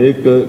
1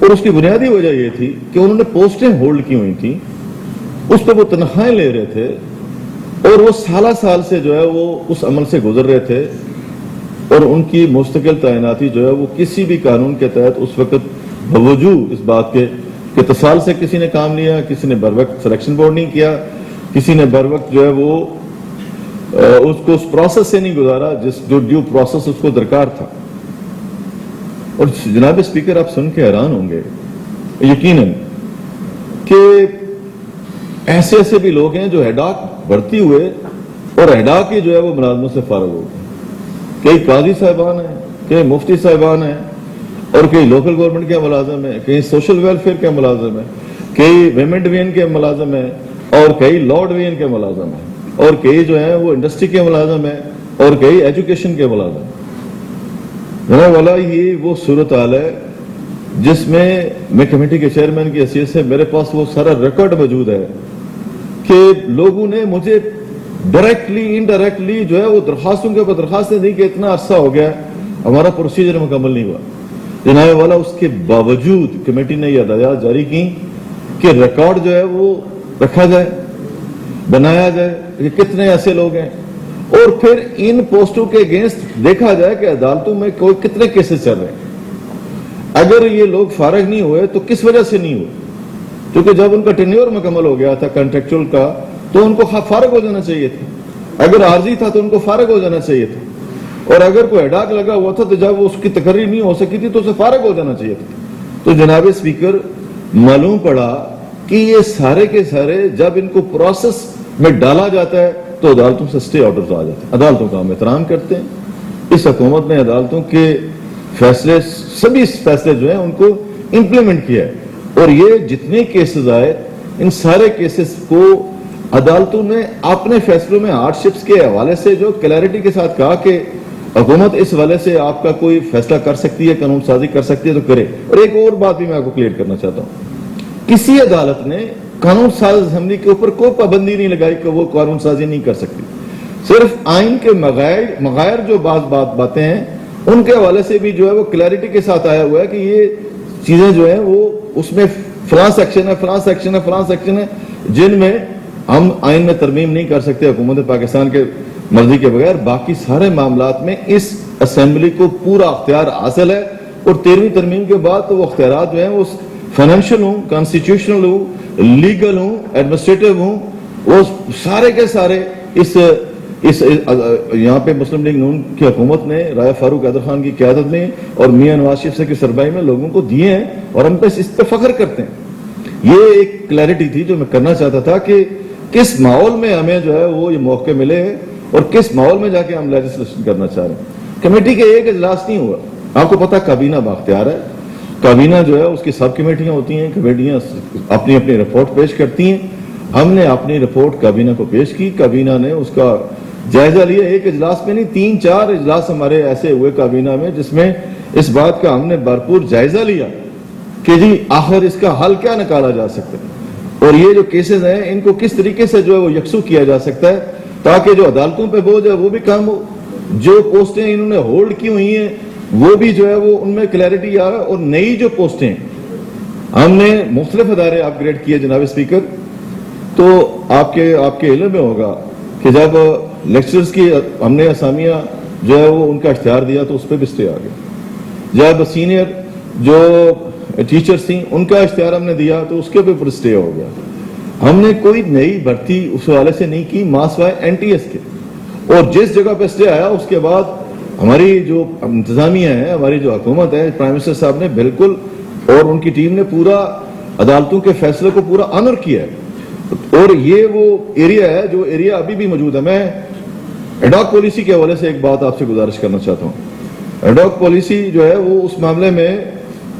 اور اس کی بنیادی وجہ یہ تھی کہ انہوں نے پوسٹیں ہولڈ کی ہوئی تھیں، اس پہ وہ تنخواہیں لے رہے تھے اور وہ سالہ سال سے جو ہے وہ اس عمل سے گزر رہے تھے، اور ان کی مستقل تعیناتی جو ہے وہ کسی بھی قانون کے تحت اس وقت باوجود اس بات کے کہ اتصال سے کسی نے کام لیا، کسی نے بر وقت سلیکشن بورڈ نہیں کیا، کسی نے بر وقت جو ہے وہ اس کو اس پروسیس سے نہیں گزارا جو ڈیو پروسیس اس کو درکار تھا۔ اور جناب اسپیکر آپ سن کے حیران ہوں گے یقیناً کہ ایسے ایسے بھی لوگ ہیں جو ہیڈاک بھرتی ہوئے اور ہیڈاک ہی جو ہے وہ ملازمت سے فارغ ہو گئے۔ کئی قاضی صاحبان ہیں، کئی مفتی صاحبان ہیں، اور کئی لوکل گورنمنٹ کے ملازم ہیں، کئی سوشل ویلفیئر کے ملازم ہیں، کئی ویمن ڈویژن کے ملازم ہیں، اور کئی لا ڈویژن کے ملازم ہیں، اور کئی جو ہیں وہ انڈسٹری کے ملازم ہیں، اور کئی ایجوکیشن کے ملازم ہیں۔ جناب والا یہ وہ صورتحال ہے جس میں کمیٹی کے چیئرمین کی حیثیت سے میرے پاس وہ سارا ریکارڈ موجود ہے کہ لوگوں نے مجھے ڈائریکٹلی انڈائریکٹلی جو ہے وہ درخواستوں کے اوپر درخواستیں دی کہ اتنا عرصہ ہو گیا ہمارا پروسیجر مکمل نہیں ہوا۔ جناب والا اس کے باوجود کمیٹی نے یہ ہدایات جاری کی کہ ریکارڈ جو ہے وہ رکھا جائے، بنایا جائے کہ کتنے ایسے لوگ ہیں، اور پھر ان پوسٹوں کے اگینسٹ دیکھا جائے کہ عدالتوں میں کوئی کتنے کیسز چل رہے ہیں۔ اگر یہ لوگ فارغ نہیں ہوئے تو کس وجہ سے نہیں ہوئے؟ کیونکہ جب ان کا ٹینیور مکمل ہو گیا تھا کنٹریکچوئل کا تو ان کو فارغ ہو جانا چاہیے تھا، اگر عارضی تھا تو ان کو فارغ ہو جانا چاہیے تھا، اور اگر کوئی ہیڈاک لگا ہوا تھا تو جب اس کی تقرری نہیں ہو سکی تھی تو اسے فارغ ہو جانا چاہیے تھا۔ تو جناب اسپیکر معلوم پڑا کہ یہ سارے کے سارے جب ان کو پروسیس میں ڈالا جاتا ہے تو عدالتوں سے سٹے آرڈرز آ جاتے ہیں۔ عدالتوں کا ہم احترام کرتے ہیں، اس حکومت نے عدالتوں کے فیصلے سبھی فیصلے جو ہیں ان کو امپلیمنٹ کیا ہے، اور یہ جتنے کیسز آئے ان سارے کیسز کو عدالتوں نے اپنے فیصلوں میں ہارڈ شپس کے حوالے سے جو کلیئرٹی کے ساتھ کہا کہ حکومت اس حوالے سے آپ کا کوئی فیصلہ کر سکتی ہے، قانون سازی کر سکتی ہے تو کرے۔ اور ایک اور بات بھی میں آپ کو کلیئر کرنا چاہتا ہوں، کسی عدالت نے قانون ساز اسمبلی کے اوپر کوئی پابندی نہیں لگائی کہ وہ قانون سازی نہیں کر سکتی، صرف آئین کے مغائر جو باتیں ہیں ان کے حوالے سے بھی جو ہے وہ کلیئرٹی کے ساتھ آیا ہوا ہے کہ یہ چیزیں جو ہیں وہ اس میں فلاں سیکشن ہے، فلاں سیکشن ہے، فلاں سیکشن ہے، جن میں ہم آئین میں ترمیم نہیں کر سکتے حکومت پاکستان کے مرضی کے بغیر۔ باقی سارے معاملات میں اس اسمبلی کو پورا اختیار حاصل ہے، اور 13ویں ترمیم کے بعد تو وہ اختیارات جو ہیں وہ فائنینشیل ہوں، کانسٹیٹیوشنل ہوں، لیگل ہوں، ایڈمنسٹریٹو ہوں، وہ سارے کے سارے اس یہاں پہ مسلم لیگ نون کی حکومت نے راجہ فاروق حیدر خان کی قیادت میں اور میاں نواز شریف کی سربراہی میں لوگوں کو دیے ہیں، اور ہم اس پہ فخر کرتے ہیں۔ یہ ایک کلیئرٹی تھی جو میں کرنا چاہتا تھا کہ کس ماحول میں ہمیں جو ہے وہ یہ موقع ملے اور کس ماحول میں جا کے ہم لیجسلیشن کرنا چاہ رہے ہیں۔ کمیٹی کے ایک اجلاس نہیں ہوا، آپ کو پتا کابینہ باختیار ہے، کابینہ جو ہے اس کی سب کمیٹیاں ہوتی ہیں، کمیٹیاں اپنی اپنی رپورٹ پیش کرتی ہیں۔ ہم نے اپنی رپورٹ کابینہ کو پیش کی، کابینہ نے اس کا جائزہ لیا، ایک اجلاس میں نہیں 3-4 اجلاس ہمارے ایسے ہوئے کابینہ میں جس میں اس بات کا ہم نے بھرپور جائزہ لیا کہ جی آخر اس کا حل کیا نکالا جا سکتا ہے، اور یہ جو کیسز ہیں ان کو کس طریقے سے جو ہے وہ یکسو کیا جا سکتا ہے تاکہ جو عدالتوں پہ بوجھ ہے وہ بھی کم ہو، جو پوسٹیں انہوں نے ہولڈ کی ہوئی ہیں وہ بھی جو ہے وہ ان میں کلیئرٹی آ رہا ہے، اور نئی جو پوسٹیں ہم نے مختلف ادارے اپ گریڈ کیے جناب اسپیکر۔ تو آپ کے علم میں ہوگا کہ جب لیکچرز کی ہم نے اسامیاں جو ہے وہ ان کا اختیار دیا تو اس پہ بھی اسٹے آ گیا، جب سینئر جو ٹیچرز تھیں ان کا اختیار ہم نے دیا تو اس کے اوپر اسٹے ہو گیا۔ ہم نے کوئی نئی بھرتی اس حوالے سے نہیں کی ماسوائے NTS کے، اور جس جگہ پہ اسٹے آیا اس کے بعد ہماری جو انتظامیہ ہے، ہماری جو حکومت ہے، پرائم منسٹر صاحب نے بالکل اور ان کی ٹیم نے پورا عدالتوں کے فیصلے کو پورا آنر کیا ہے، اور یہ وہ ایریا ہے جو ایریا ابھی بھی موجود ہے۔ میں ایڈاک پالیسی کے حوالے سے ایک بات آپ سے گزارش کرنا چاہتا ہوں۔ ایڈاک پالیسی جو ہے وہ اس معاملے میں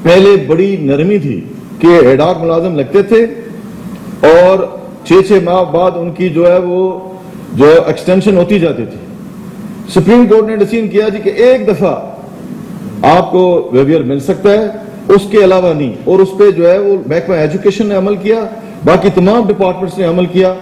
پہلے بڑی نرمی تھی کہ ایڈاک ملازم لگتے تھے اور 6 ماہ بعد ان کی جو ہے وہ جو ایکسٹینشن ہوتی جاتی تھی۔ سپریم کورٹ نے ڈیسیژن کیا جی کہ ایک دفعہ آپ کو ویویئر مل سکتا ہے، اس کے علاوہ نہیں، اور اس پہ جو ہے وہ محکمہ ایجوکیشن نے عمل کیا، باقی تمام ڈپارٹمنٹس نے عمل کیا۔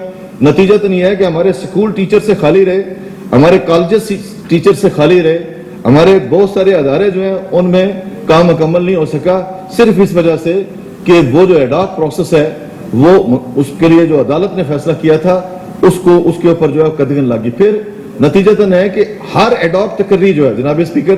نتیجہ تو نہیں ہے کہ ہمارے اسکول ٹیچر سے خالی رہے، ہمارے کالجز ٹیچر سے خالی رہے، ہمارے بہت سارے ادارے جو ہیں ان میں کام مکمل نہیں ہو سکا صرف اس وجہ سے کہ وہ جو ایڈاک پروسیس ہے وہ اس کے لیے جو عدالت نے فیصلہ کیا تھا اس کے اوپر جو ہے قدغن لگی. پھر نتیجتاً ہے کہ ہر ایڈاک تقرری جو ہے جناب اسپیکر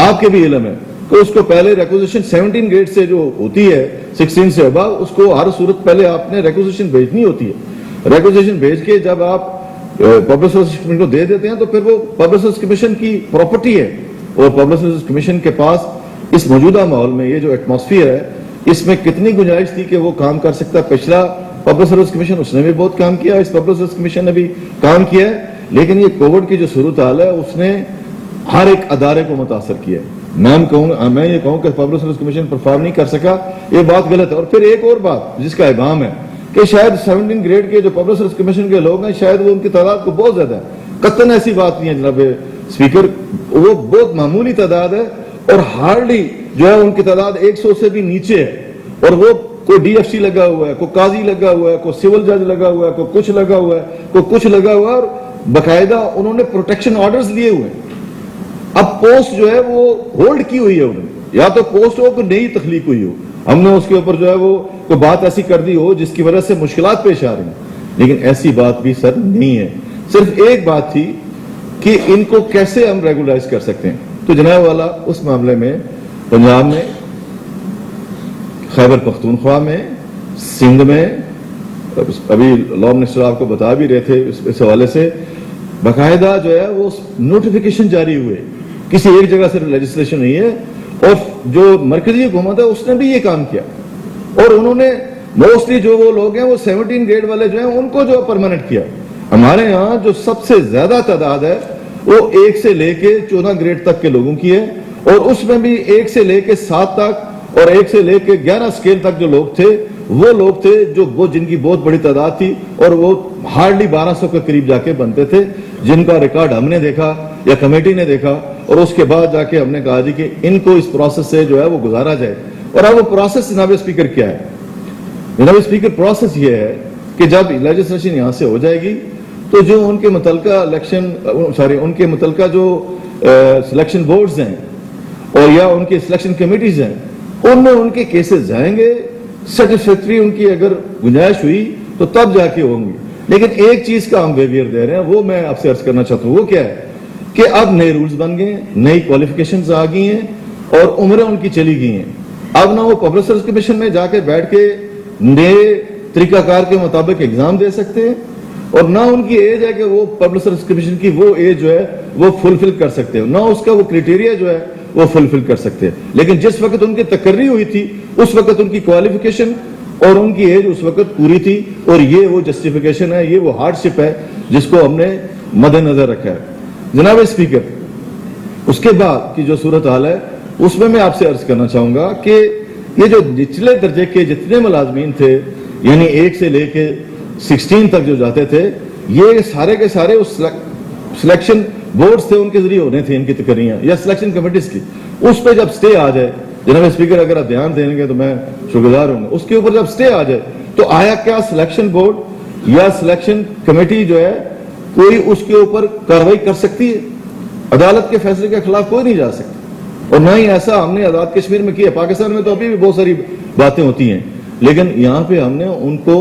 آپ کے بھی علم ہے کہ اس کو پہلے ریکوزیشن 17 گریڈ سے جو ہوتی ہے 16 سے ابا اس کو ہر صورت پہلے آپ نے ریکوزیشن بھیجنی ہوتی ہے. ریکوزیشن بھیج کے جب آپ پبلک سروس کمیشن کو دے دیتے ہیں تو پھر وہ پبلک سروس کمیشن کی پراپرٹی ہے اور پبلک سروس کمیشن کے پاس اس موجودہ ماحول میں یہ جو ایٹماسفیئر ہے اس میں کتنی گنجائش تھی کہ وہ کام کر سکتا. پچھلا پبلک سروس کمیشن اس نے بھی بہت کام کیا, اس پبلک سروس کمیشن نے بھی کام کیا ہے, لیکن یہ کووڈ کی جو صورتحال ہے اس نے ہر ایک ادارے کو متاثر کیا ہے. میں یہ کہوں کہ پبلک سروس کمیشن پرفارم نہیں کر سکا, یہ بات غلط ہے. اور پھر ایک اور بات جس کا ابہام ہے کہ شاید 17 گریڈ کے جو پبلک سروس کمیشن کے لوگ ہیں شاید وہ ان کی تعداد کو بہت زیادہ ہے. قطعاً ایسی بات نہیں ہے جناب اسپیکر, وہ بہت معمولی تعداد ہے اور ہارڈلی جو ہے ان کی تعداد 100 سے بھی نیچے ہے. اور وہ کوئی ڈی ایف سی لگا ہوا ہے, کوئی قاضی لگا ہوا ہے, کوئی سول جج لگا ہوا ہے, کوئی کچھ لگا ہوا ہے, کوئی کچھ لگا ہوا ہے, اور باقاعدہ انہوں نے پروٹیکشن آرڈرز لیے ہوئے ہیں. اب پوسٹ جو ہے وہ ہولڈ کی ہوئی ہے انہوں نے, یا تو پوسٹ ہو کوئی نئی تخلیق ہوئی ہو, ہم نے اس کے اوپر جو ہے وہ کوئی بات ایسی کر دی ہو جس کی وجہ سے مشکلات پیش آ رہی ہیں, لیکن ایسی بات بھی سر نہیں ہے. صرف ایک بات تھی کہ ان کو کیسے ہم ریگولائز کر سکتے ہیں. تو جناب والا اس معاملے میں پنجاب میں, خیبر پختونخوا میں, سندھ میں, ابھی لا منسٹر آپ کو بتا بھی رہے تھے اس حوالے سے باقاعدہ جو ہے وہ نوٹیفیکیشن جاری ہوئے, کسی ایک جگہ سے لیجسلیشن نہیں ہے. اور جو مرکزی حکومت ہے اس نے بھی یہ کام کیا, اور انہوں نے موسٹلی جو وہ لوگ ہیں وہ 17 گریڈ والے جو ہیں ان کو جو پرماننٹ کیا. ہمارے یہاں جو سب سے زیادہ تعداد ہے وہ 1 سے لے کے 14 گریڈ تک کے لوگوں کی ہے, اور اس میں بھی 1 سے لے کے 7 تک اور 1 سے لے کے 11 اسکیل تک جو لوگ تھے وہ لوگ تھے جو جن کی بہت بڑی تعداد تھی, اور وہ ہارڈلی 1200 کے قریب جا کے بنتے تھے, جن کا ریکارڈ ہم نے دیکھا یا کمیٹی نے دیکھا, اور اس کے بعد جا کے ہم نے کہا جی کہ ان کو اس پروسیس سے جو ہے وہ گزارا جائے. اور اب وہ پروسیس جناب اسپیکر کیا ہے؟ جناب اسپیکر پروسیس یہ ہے کہ جب لیجسلیشن یہاں سے ہو جائے گی تو جو ان کے متعلقہ ان کے متعلقہ جو سلیکشن بورڈز ہیں اور یا ان کی سلیکشن کمیٹیز ہیں ان میں ان کے کیسز جائیں گے, سیٹسفیکٹری ان کی اگر گنجائش ہوئی تو تب جا کے ہوں گی. لیکن ایک چیز کا ہم ویویئر دے رہے ہیں, وہ میں آپ سے عرض کرنا چاہتا ہوں, وہ کیا ہے کہ اب نئے رولز بن گئے, نئی کوالیفیکیشنز آ گئی ہیں اور عمریں ان کی چلی گئی ہیں. اب نہ وہ پبلک سروس کمیشن میں جا کے بیٹھ کے نئے طریقہ کار کے مطابق ایگزام دے سکتے ہیں, اور نہ ان کی ایج ہے کہ وہ پبلک سروس کمیشن کی وہ ایج جو ہے وہ فلفل کر سکتے ہیں, نہ اس کا وہ کرائٹیریا جو ہے وہ فلفل کر سکتے ہیں. لیکن جس وقت ان کی تقرری ہوئی تھی اس وقت ان کی کوالیفیکیشن اور ان کی ایج اس وقت پوری تھی, اور یہ وہ جسٹیفیکیشن ہے, یہ وہ ہارڈ شپ ہے جس کو ہم نے مد نظر رکھا ہے. جناب اسپیکر, اس کے بعد کی جو صورتحال ہے اس میں آپ سے عرض کرنا چاہوں گا کہ یہ جو نچلے درجے کے جتنے ملازمین تھے, یعنی 1 سے لے کے 16 تک جو جاتے تھے, یہ سارے کے سارے اس سلیکشن بورڈز تھے ان کے ذریعے ہونے تھے ان کی تقرریاں یا سلیکشن کمیٹیز کی. اس پہ جب سٹے آ جائے جناب اسپیکر, اگر آپ دھیان دیں گے تو میں شکرگزار ہوں گا, اس کے اوپر جب سٹے آ جائے تو آیا کیا سلیکشن بورڈ یا سلیکشن کمیٹی جو ہے کوئی اس کے اوپر کارروائی کر سکتی ہے؟ عدالت کے فیصلے کے خلاف کوئی نہیں جا سکتا, اور نہ ہی ایسا ہم نے آزاد کشمیر میں کیا. پاکستان میں تو ابھی بھی بہت ساری باتیں ہوتی ہیں, لیکن یہاں پہ ہم نے ان کو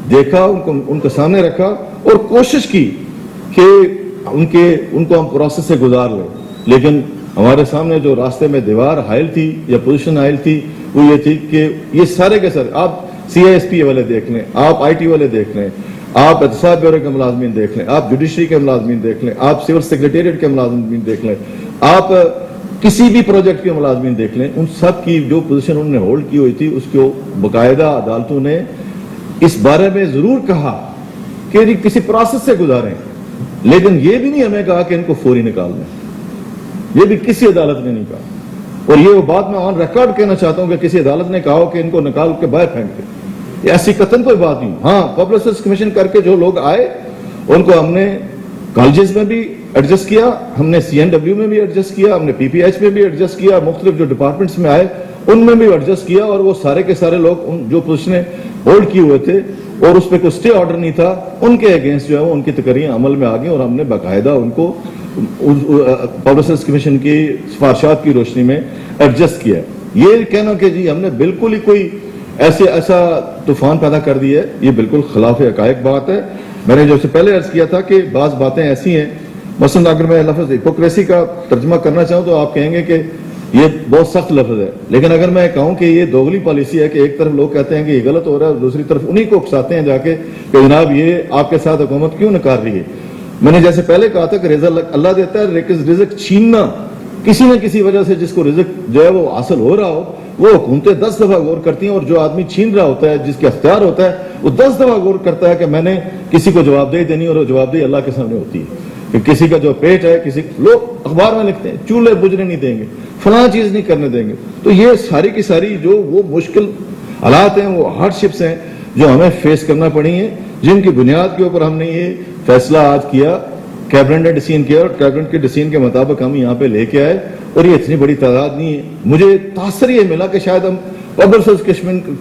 دیکھا, ان کو سامنے رکھا اور کوشش کی کہ ان کو ہم پروسیس سے گزار لیں. لیکن ہمارے سامنے جو راستے میں دیوار حائل تھی یا پوزیشن حائل تھی وہ یہ تھی کہ یہ سارے کے سارے, آپ CISP والے دیکھ لیں, آپ IT والے دیکھ لیں, آپ احتساب بیورو کے ملازمین دیکھ لیں, آپ جوڈیشری کے ملازمین دیکھ لیں, آپ سول سیکریٹریٹ کے ملازمین دیکھ لیں, آپ کسی بھی پروجیکٹ کے ملازمین دیکھ لیں, ان سب کی جو پوزیشن انہوں نے ہولڈ کی ہوئی تھی اس کو باقاعدہ عدالتوں نے اس بارے میں ضرور کہا کہ کسی پروسیس سے گزاریں, لیکن یہ بھی نہیں ہمیں کہا کہ ان کو فوری نکال دیں. یہ بھی کسی عدالت نے نہیں کہا, اور یہ وہ بات میں آن ریکارڈ کہنا چاہتا ہوں کہ کسی عدالت نے کہا ہو کہ ان کو نکال کے باہر پھینک دیں, ایسی قطعاً کوئی بات نہیں. ہاں, پبلک سروس کمیشن کر کے جو لوگ آئے ان کو ہم نے کالجز میں بھی ایڈجسٹ کیا, ہم نے CNW میں بھی ایڈجسٹ کیا, ہم نے PPH میں بھی ایڈجسٹ کیا, مختلف جو ڈپارٹمنٹس میں آئے ان میں بھی ایڈجسٹ کیا, اور وہ سارے کے سارے لوگ جو پوزیشنیں ہولڈ کیے ہوئے تھے اور اس پہ کوئی سٹے آرڈر نہیں تھا, ان کے اگینسٹ جو ہے وہ ان کی تقرریاں عمل میں آ گئی, اور ہم نے باقاعدہ ان کو پبلک سروس کمیشن کی سفارشات کی روشنی میں ایڈجسٹ کیا ہے. یہ کہنا کہ جی ہم نے بالکل ہی کوئی ایسا طوفان پیدا کر دیا ہے، یہ بالکل خلاف حقائق بات ہے. میں نے جو سے پہلے عرض کیا تھا کہ بعض باتیں ایسی ہیں، مثلا اگر میں لفظ ہپوکریسی کا ترجمہ کرنا چاہوں تو آپ کہیں گے کہ یہ بہت سخت لفظ ہے، لیکن اگر میں کہوں کہ یہ دوگلی پالیسی ہے کہ ایک طرف لوگ کہتے ہیں کہ یہ غلط ہو رہا ہے اور دوسری طرف انہی کو اکساتے ہیں جا کے کہ جناب یہ آپ کے ساتھ حکومت کیوں نکار رہی ہے. میں نے جیسے پہلے کہا تھا کہ رزق اللہ دیتا ہے، رزق چھیننا کسی نہ کسی وجہ سے جس کو رزق جو ہے وہ حاصل ہو رہا ہو، وہ حکومتیں 10 دفعہ غور کرتی ہیں، اور جو آدمی چھین رہا ہوتا ہے جس کے اختیار ہوتا ہے وہ 10 دفعہ غور کرتا ہے کہ میں نے کسی کو جوابدہی دینی، اور وہ جوابدہی اللہ کے سامنے ہوتی ہے کہ کسی کا جو پیٹ ہے، کسی لوگ اخبار میں لکھتے ہیں چولہے بجھنے نہیں دیں گے، فلاں چیز نہیں کرنے دیں گے. تو یہ ساری کی ساری جو وہ مشکل حالات ہیں، وہ ہارڈ شپس ہیں جو ہمیں فیس کرنا پڑی ہیں، جن کی بنیاد کے اوپر ہم نے یہ فیصلہ آج کیا، کیبنٹ نے ڈیسیژن کیا، اور کیبنٹ کے ڈیسیژن کے مطابق ہم یہاں پہ لے کے آئے. اور یہ اتنی بڑی تعداد نہیں ہے. مجھے تاثر یہ ملا کہ شاید ہم پبلک سروس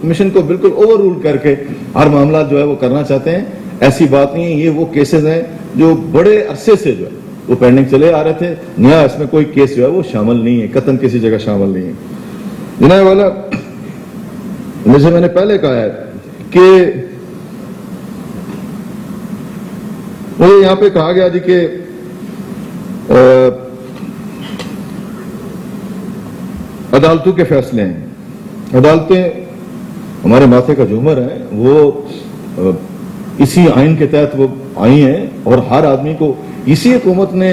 کمیشن کو بالکل اوور رول کر کے ہر معاملہ جو ہے وہ کرنا چاہتے ہیں. ایسی بات نہیں ہے. یہ وہ کیسز ہیں جو بڑے عرصے سے جو ہے وہ پینڈنگ چلے آ رہے تھے. نیا اس میں کوئی کیس جو ہے وہ شامل نہیں ہے، قطعاً کسی جگہ شامل نہیں ہے. جناب والا، جیسے میں نے پہلے کہا ہے کہ مجھے یہاں پہ کہا گیا جی کہ عدالتوں کے فیصلے ہیں. عدالتیں ہمارے ماتھے کا جھومر ہیں، وہ اسی آئین کے تحت وہ آئی ہیں، اور ہر آدمی کو اسی حکومت نے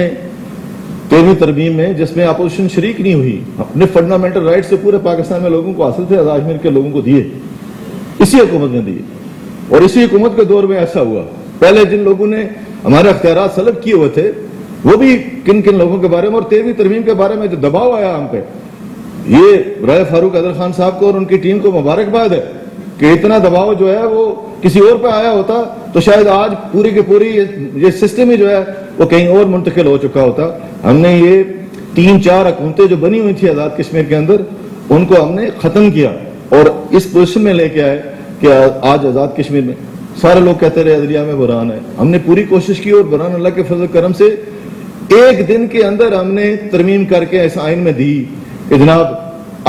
13ویں ترمیم میں، جس میں اپوزیشن شریک نہیں ہوئی، اپنے فنڈامنٹل رائٹس سے پورے پاکستان میں لوگوں کو حاصل تھے، آزاد کشمیر کے لوگوں کو دیے، اسی حکومت نے دیے. اور اسی حکومت کے دور میں ایسا ہوا، پہلے جن لوگوں نے ہمارے اختیارات سلب کیے ہوئے تھے وہ بھی کن کن لوگوں کے بارے میں، اور 13ویں ترمیم کے بارے میں جو دباؤ آیا ہم پہ، یہ رائے فاروق حیدر خان صاحب کو اور ان کی ٹیم کو مبارکباد ہے کہ اتنا دباؤ جو ہے وہ کسی اور پہ آیا ہوتا تو شاید آج پوری کی پوری یہ سسٹم ہی جو ہے وہ کہیں اور منتقل ہو چکا ہوتا. ہم نے یہ 3-4 حکومتیں جو بنی ہوئی تھی آزاد کشمیر کے اندر، ان کو ہم نے ختم کیا اور اس پوزیشن میں لے کے آئے کہ آج آزاد کشمیر میں سارے لوگ کہتے رہے عدلیہ میں بحران ہے. ہم نے پوری کوشش کی، اور بحران اللہ کے فضل کرم سے ایک دن کے اندر ہم نے ترمیم کر کے اس آئین میں دی کہ جناب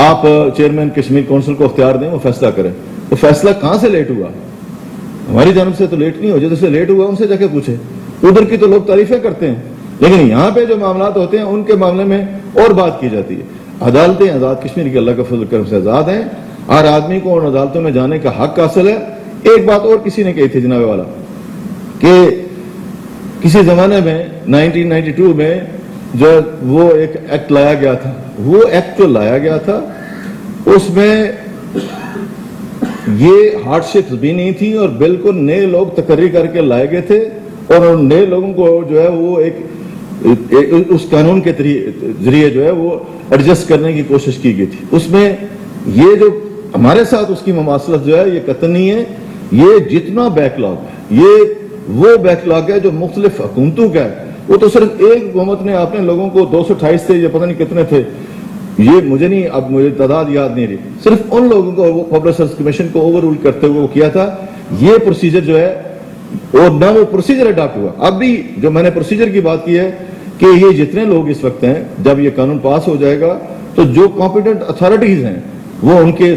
آپ چیئرمین کشمیر کونسل کو اختیار دیں، وہ فیصلہ کریں. تو فیصلہ کہاں سے لیٹ ہوا؟ ہماری جانب سے تو لیٹ نہیں ہو، جیسے سے لیٹ ہوا ان سے جا کے پوچھے. ادھر کی تو لوگ تعریفیں کرتے ہیں، لیکن یہاں پہ جو معاملات ہوتے ہیں ان کے معاملے میں اور بات کی جاتی ہے. عدالتیں آزاد کشمیر کی اللہ کے فضل کرم سے آزاد ہیں، ہر آدمی کو ان عدالتوں میں جانے کا حق حاصل ہے. ایک بات اور کسی نے کہی تھی جناب والا کہ کسی زمانے میں 1992 میں جو وہ ایک ایکٹ لایا گیا تھا، وہ ایکٹ جو لایا گیا تھا اس میں یہ ہارڈ شپس بھی نہیں تھی، اور بالکل نئے لوگ تقرری کر کے لائے گئے تھے، اور ان نئے لوگوں کو جو ہے وہ ایک اس قانون کے ذریعے جو ہے وہ ایڈجسٹ کرنے کی کوشش کی گئی تھی. اس میں یہ جو ہمارے ساتھ اس کی مماثلت جو ہے یہ قطعی نہیں ہے. یہ جتنا بیک لاگ ہے، یہ وہ بیک لاگ ہے جو مختلف حکومتوں کا ہے. وہ تو صرف ایک حکومت نے اپنے لوگوں کو 228 تھے، یہ پتہ نہیں کتنے تھے، یہ مجھے نہیں، اب مجھے تعداد یاد نہیں رہی، صرف ان لوگوں کو وہ پبلک سروس کمیشن کو اوور رول کرتے ہوئے وہ کیا تھا. یہ پروسیجر جو ہے، اور نہ وہ پروسیجر اڈاپٹ ہوا. اب بھی جو میں نے پروسیجر کی بات کی ہے کہ یہ جتنے لوگ اس وقت ہیں، جب یہ قانون پاس ہو جائے گا تو جو کمپیٹنٹ اتھارٹیز ہیں وہ ان کے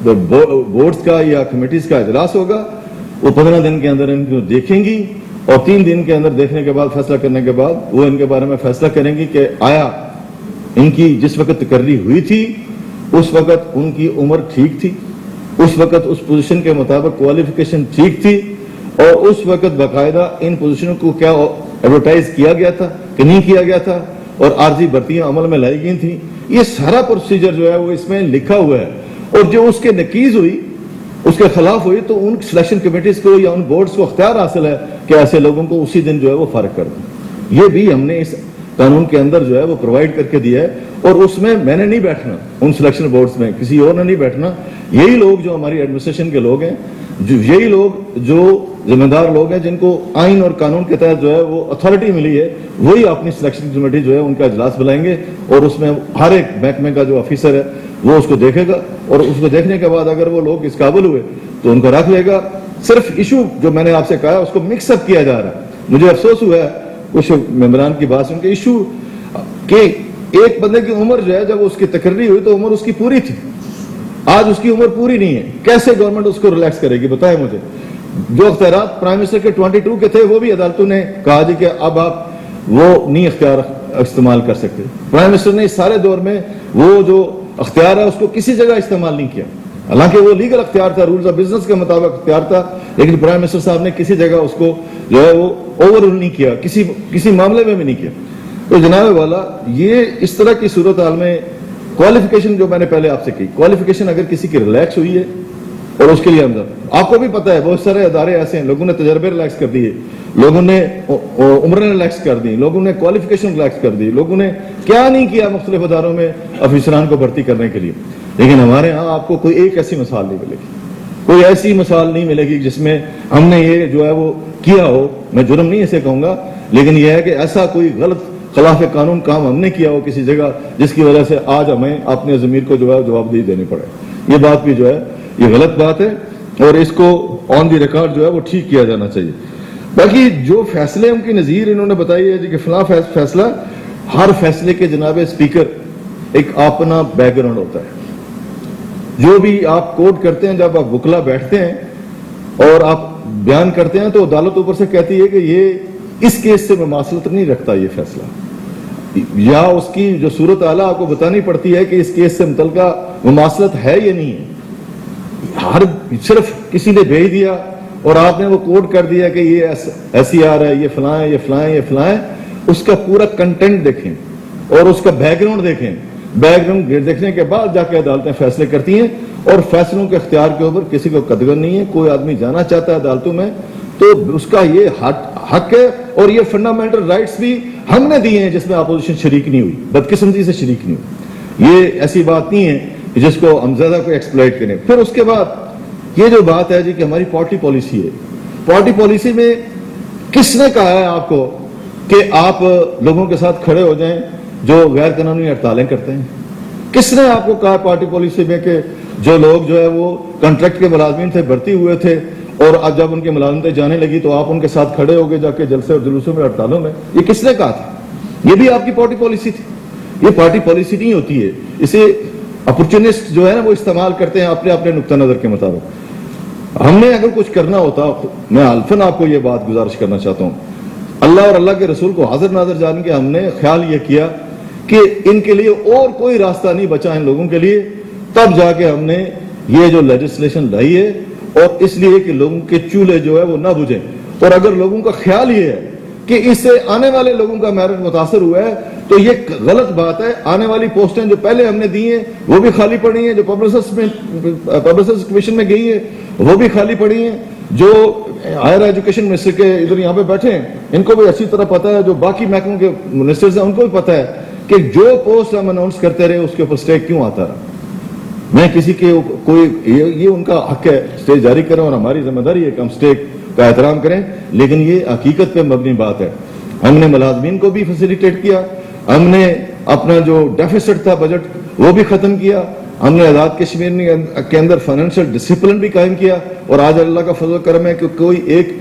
بورڈز کا یا کمیٹیز کا اجلاس ہوگا، وہ 15 دن کے اندر ان کو دیکھیں گی، اور 3 دن کے اندر دیکھنے کے بعد فیصلہ کرنے کے بعد وہ ان کے بارے میں فیصلہ کریں گی کہ آیا ان کی جس وقت تقرری ہوئی تھی اس وقت ان کی عمر ٹھیک تھی، اس وقت اس پوزیشن کے مطابق کوالیفیکیشن ٹھیک تھی، اور اس وقت باقاعدہ ان پوزیشنوں کو کیا ایڈورٹائز کیا گیا تھا کہ نہیں کیا گیا تھا، اور عارضی بھرتیاں عمل میں لائی گئی تھیں. یہ سارا پروسیجر جو ہے وہ اس میں لکھا ہوا ہے. اور جو اس کے نقیض ہوئی، اس کے خلاف ہوئی، تو ان سلیکشن کمیٹیز کو یا ان بورڈز کو اختیار حاصل ہے کہ ایسے لوگوں کو اسی دن جو ہے وہ فارغ کر دیں. یہ بھی ہم نے اس قانون کے اندر جو ہے وہ پرووائڈ کر کے دیا ہے. اور اس میں میں نے نہیں بیٹھنا، ان سلیکشن بورڈز میں کسی اور نے نہیں بیٹھنا. یہی لوگ جو ہماری ایڈمنسٹریشن کے لوگ ہیں، یہی لوگ جو ذمہ دار لوگ ہیں، جن کو آئین اور قانون کے تحت جو ہے وہ اتھارٹی ملی ہے، وہی اپنی سلیکشن کمیٹی جو ہے ان کا اجلاس بلائیں گے، اور اس میں ہر ایک محکمے کا جو آفیسر ہے وہ اس کو دیکھے گا، اور اس کو دیکھنے کے بعد اگر وہ لوگ اس قابل ہوئے تو ان کو رکھ لے گا. صرف ایشو جو میں نے آپ سے کہا اس کو مکس اپ کیا جا رہا ہے. مجھے افسوس ہوا ہے کچھ ممبران کی بات سن کے ایشو کہ ایک بندے کی عمر جو ہے جب اس کی تقرری ہوئی تو عمر اس کی پوری تھی، آج اس کی عمر پوری نہیں ہے، کیسے گورنمنٹ اس کو ریلیکس کرے گی؟ بتائیں مجھے۔ جو اختیارات پرائم منسٹر کے 22 کے تھے وہ بھی عدالتوں نے کہا جی کہ اب آپ وہ نہیں اختیار استعمال کر سکتے۔ پرائم منسٹر نے اس سارے دور میں وہ جو اختیار ہے اس کو کسی جگہ استعمال نہیں کیا، حالانکہ وہ لیگل اختیار تھا، رولز آف بزنس کے مطابق اختیار تھا، لیکن پرائم منسٹر صاحب نے کسی جگہ اس کو جو ہے وہ اوور رول نہیں کیا، کسی معاملے میں بھی نہیں کیا۔ تو جناب والا یہ اس طرح کی صورتحال میں کوالیفیکیشن جو میں نے پہلے آپ سے کی، کوالیفیکیشن اگر کسی کی ریلیکس ہوئی ہے اور اس کے لیے اندر آپ کو بھی پتا ہے بہت سارے ادارے ایسے ہیں، لوگوں نے تجربے ریلیکس کر دیے، لوگوں نے عمریں ریلیکس کر دی، لوگوں نے کوالیفیکیشن ریلیکس کر دی، لوگوں نے کیا نہیں کیا مختلف اداروں میں افسران کو بھرتی کرنے کے لیے، لیکن ہمارے ہاں آپ کو کوئی ایک ایسی مثال نہیں ملے گی، کوئی ایسی مثال نہیں ملے گی جس میں ہم نے یہ جو ہے وہ کیا ہو، میں جرم نہیں اسے کہوں گا، لیکن یہ ہے کہ ایسا کوئی غلط خلاف قانون کام ہم نے کیا ہو کسی جگہ جس کی وجہ سے آج ہمیں اپنے ضمیر کو جو ہے جوابدہی دینی پڑے۔ یہ بات بھی جو ہے یہ غلط بات ہے اور اس کو آن دی ریکارڈ جو ہے وہ ٹھیک کیا جانا چاہیے۔ باقی جو فیصلے ان کی نظیر انہوں نے بتائی ہے جی کہ فلاں فیصلہ، ہر فیصلے کے جناب اسپیکر ایک اپنا بیک گراؤنڈ ہوتا ہے، جو بھی آپ کوٹ کرتے ہیں، جب آپ وکلا بیٹھتے ہیں اور آپ بیان کرتے ہیں تو عدالت اوپر سے کہتی ہے کہ یہ اس کیس سے مماثلت نہیں رکھتا، یہ فیصلہ یا اس کی جو صورت اعلیٰ آپ کو بتانی پڑتی ہے کہ اس کیس سے متعلقہ مماثلت ہے یا نہیں ہے۔ صرف کسی نے بھیج دیا اور آپ نے وہ کوڈ کر دیا کہ یہ ایسی آر ہے، یہ فلاں ہے، یہ فلاں ہے، یہ فلاں ہے، اس کا پورا کنٹینٹ دیکھیں اور اس کا بیک گراؤنڈ دیکھیں، بیک گراؤنڈ دیکھنے کے بعد جا کے عدالتیں فیصلے کرتی ہیں، اور فیصلوں کے اختیار کے اوپر کسی کو قدغن نہیں ہے۔ کوئی آدمی جانا چاہتا ہے عدالتوں میں تو اس کا یہ حق ہے، اور یہ فنڈامنٹل رائٹس بھی ہم نے دیے ہیں جس میں اپوزیشن شریک نہیں ہوئی، بدقسمتی سے شریک نہیں ہوئی۔ یہ ایسی بات نہیں ہے جس کو ہم زیادہ کوئی ایکسپلائٹ کریں۔ پھر اس کے بعد یہ جو بات ہے جی کہ ہماری پارٹی پالیسی ہے، پارٹی پالیسی میں کس نے کہا ہے آپ کو کہ آپ لوگوں کے ساتھ کھڑے ہو جائیں جو غیر قانونی ہڑتالیں کرتے ہیں؟ کس نے آپ کو کہا پارٹی پالیسی میں کہ جو لوگ جو ہے وہ کنٹریکٹ کے ملازمین تھے، بھرتی ہوئے تھے، اور اب جب ان کی ملازمتیں جانے لگی تو آپ ان کے ساتھ کھڑے ہو گئے جا کے جلسے اور جلوسوں میں، ہڑتالوں میں؟ یہ کس نے کہا تھا؟ یہ بھی آپ کی پارٹی پالیسی تھی؟ یہ پارٹی پالیسی نہیں ہوتی ہے، اسے اپورچونسٹ جو ہے نا وہ استعمال کرتے ہیں اپنے اپنے نقطہ نظر کے مطابق۔ ہم نے اگر کچھ کرنا ہوتا، میں الفاً آپ کو یہ بات گزارش کرنا چاہتا ہوں، اللہ اور اللہ کے رسول کو حاضر ناظر جان کے ہم نے خیال یہ کیا کہ ان کے لیے اور کوئی راستہ نہیں بچا ان لوگوں کے لیے، تب جا کے ہم نے یہ جو لیجسلیشن لائی ہے، اور اس لیے کہ لوگوں کے چولہے جو ہے وہ نہ بجھیں۔ اور اگر لوگوں کا خیال یہ ہے کہ اس سے آنے والے لوگوں کا میرٹ متاثر ہوا ہے تو یہ غلط بات ہے۔ آنے والی پوسٹیں جو پہلے ہم نے دی ہیں وہ بھی خالی پڑی ہیں، جو پبلسسٹ کمیشن میں گئی ہیں وہ بھی خالی پڑی ہیں، جو ہائر ایجوکیشن منسٹر کے ادھر یہاں پہ بیٹھے ہیں ان کو بھی اچھی طرح پتا ہے، جو باقی محکموں کے منسٹرز ہیں ان کو بھی پتا ہے کہ جو پوسٹ ہم اناؤنس کرتے رہے اس کے اوپر اسٹے کیوں آتا رہا۔ میں کسی کے کوئی یہ ان کا حق ہے اسٹے جاری کریں، اور ہماری ذمہ داری ہے کہ ہم اسٹے کا احترام کریں، لیکن یہ حقیقت پہ مبنی بات ہے۔ ہم نے ملازمین کو بھی فیسیلیٹیٹ کیا، ہم نے اپنا جو ڈیفیسٹ تھا بجٹ وہ بھی ختم کیا، ہم نے آزاد کشمیر کے اندر فائنینشیل ڈسپلن بھی قائم کیا، اور آج اللہ کا فضل و کرم ہے کہ کوئی ایک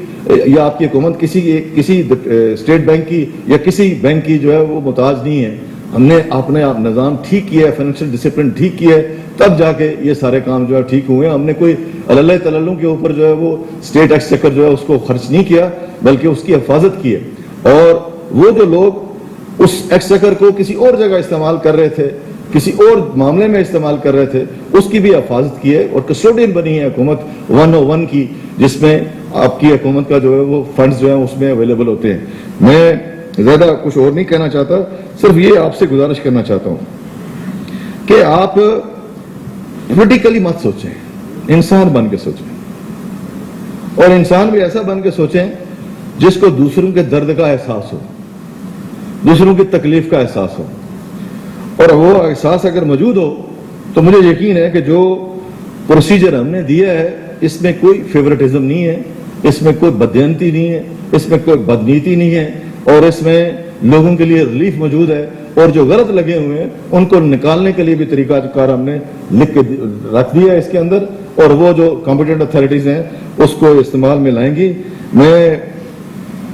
یا آپ کی حکومت کسی اسٹیٹ بینک کی یا کسی بینک کی جو ہے وہ محتاج نہیں ہے۔ ہم نے اپنے نظام ٹھیک کیا ہے، فائنینشیل ڈسپلن ٹھیک کیا ہے، تب جا کے یہ سارے کام جو ہے ٹھیک ہوئے ہیں۔ ہم نے کوئی اللہ تللوں کے اوپر جو ہے وہ اسٹیٹ ایکسچیکر جو ہے اس کو خرچ نہیں کیا، بلکہ اس کی حفاظت کی ہے، اور وہ جو لوگ اس ایکسچیکر کو کسی اور جگہ استعمال کر رہے تھے، کسی اور معاملے میں استعمال کر رہے تھے، اس کی بھی حفاظت کی ہے، اور کسٹوڈین بنی ہے حکومت 101 کی، جس میں آپ کی حکومت کا جو ہے وہ فنڈز جو ہیں اس میں اویلیبل ہوتے ہیں۔ میں زیادہ کچھ اور نہیں کہنا چاہتا، صرف یہ آپ سے گزارش کرنا چاہتا ہوں کہ آپ پولیٹیکلی مت سوچیں، انسان بن کے سوچیں، اور انسان بھی ایسا بن کے سوچیں جس کو دوسروں کے درد کا احساس ہو، دوسروں کی تکلیف کا احساس ہو، اور وہ احساس اگر موجود ہو تو مجھے یقین ہے کہ جو پروسیجر ہم نے دیا ہے اس میں کوئی فیورٹزم نہیں ہے، اس میں کوئی بددیانتی نہیں ہے، اس میں کوئی بدنیتی نہیں ہے، اور اس میں لوگوں کے لیے ریلیف موجود ہے، اور جو غلط لگے ہوئے ہیں ان کو نکالنے کے لیے بھی طریقہ کار ہم نے لکھ کے رکھ دیا ہے اس کے اندر، اور وہ جو کمپیٹنٹ اتھارٹیز ہیں اس کو استعمال میں لائیں گی۔ میں